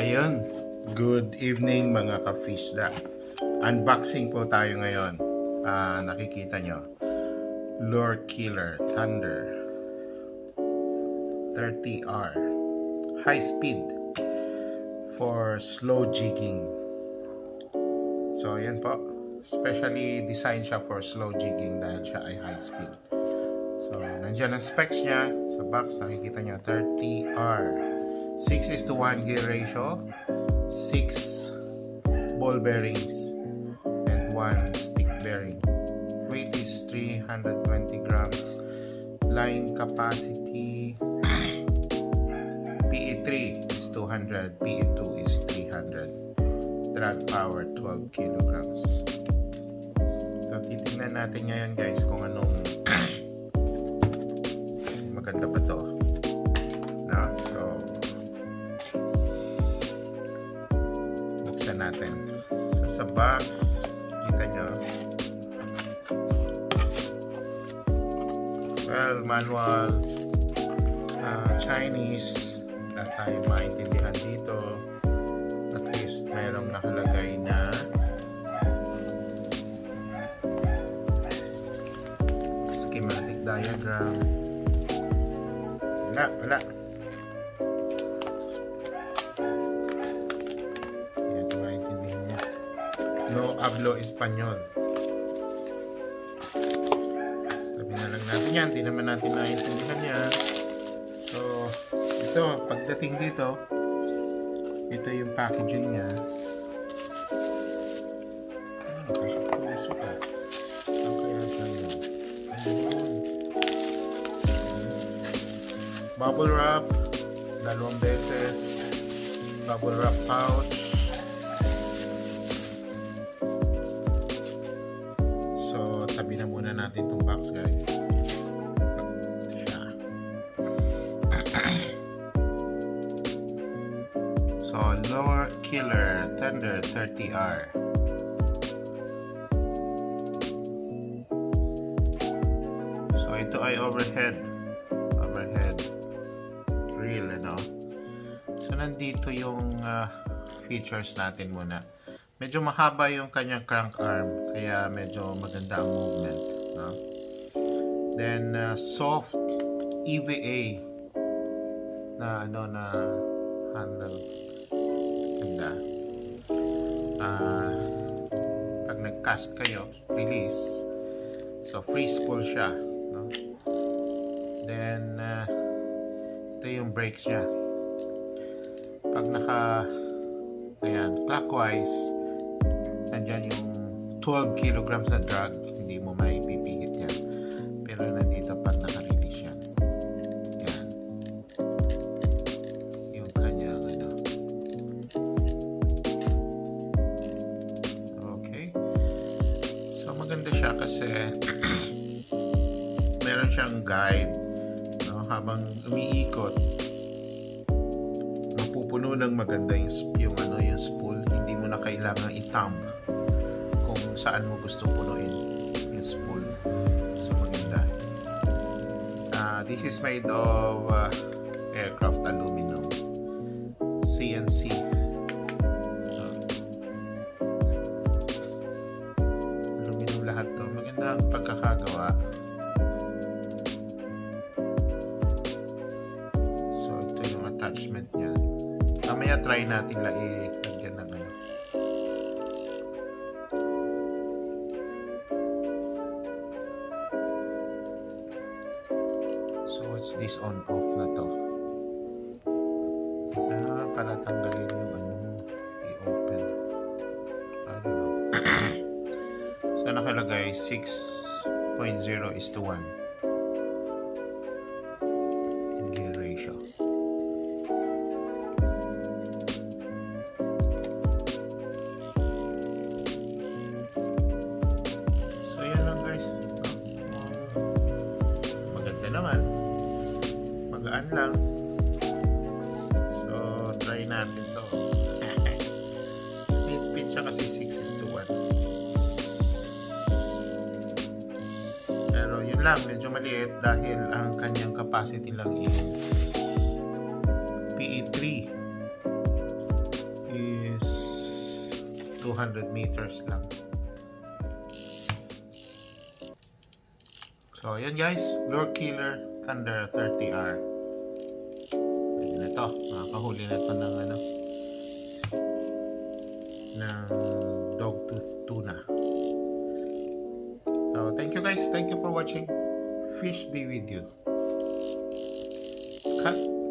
Ayun, good evening mga ka-fishda. Unboxing po tayo ngayon. Nakikita nyo, Lurekiller Thunder 30R high speed for slow jigging. So ayan po, specially designed siya for slow jigging dahil siya ay high speed. So nandiyan ang specs niya sa box, nakikita nyo, 30R 6:1 gear ratio, 6 ball bearings and 1 stick bearing. Weight is 320 grams. Line capacity PE3 is 200, PE2 is 300. Drag power 12 kilograms. So titingnan natin ngayon guys kung anong maganda ba to. No? So buksan natin. So sa box, kita nyo, well, manual, Chinese, na tayo maintindihan dito. At least mayroong nakalagay na schematic diagram. Wala. Yan, maintindihan niya. No hablo Espanyol. Sabi na lang natin yan, di naman natin naiintindihan yan. So, ito, pagdating dito, ito yung packaging niya. Puso ka. Ang kaya dyan yun? Bubble wrap, 2 beses. Bubble wrap pouch. So, tabi na muna natin itong box guys. So, Lurekiller Thunder 30R. So, ito ay overhead reel, ano? So, nandito yung features natin muna. Medyo mahaba yung kanyang crank arm, kaya medyo maganda ang movement, no? Then, soft EVA na handle. Ganda. Pag nag-cast kayo, release. So, free spool siya, no? Then, ito yung brakes niya. Pag clockwise, nandyan yung 12 kilograms na drag, hindi mo maipipihit yan. Pero nandito pag naka-release yan. Yan. Yung kanyang Okay. So maganda siya kasi meron siyang guide, no? Habang umiikot, mapupuno ng maganda yung spool. Hindi mo na kailangan i-thumb kung saan mo gusto punuin yung spool. So maganda. This is made of aircraft aluminum, CNC. Aluminum lahat to. Maganda ang pagkakagawa. So ito yung attachment niya. Mamaya try natin lagyan ng So what's this on off na to? Para tanggalin yung i-open. I don't know. So nakalagay 6.0:1 gear ratio. So yan lang guys. Maganda naman. Magaan lang. So try natin to. May speed siya kasi 6:1. Pero yun lang, medyo maliit dahil ang kanyang capacity lang is PE3. 200 meters lang. So, yan guys, Lurekiller Thunder 30R. Pwede na to. Makakahuli na to ng ng dogtooth tuna. So, thank you guys. Thank you for watching. Fish be with you. Cut.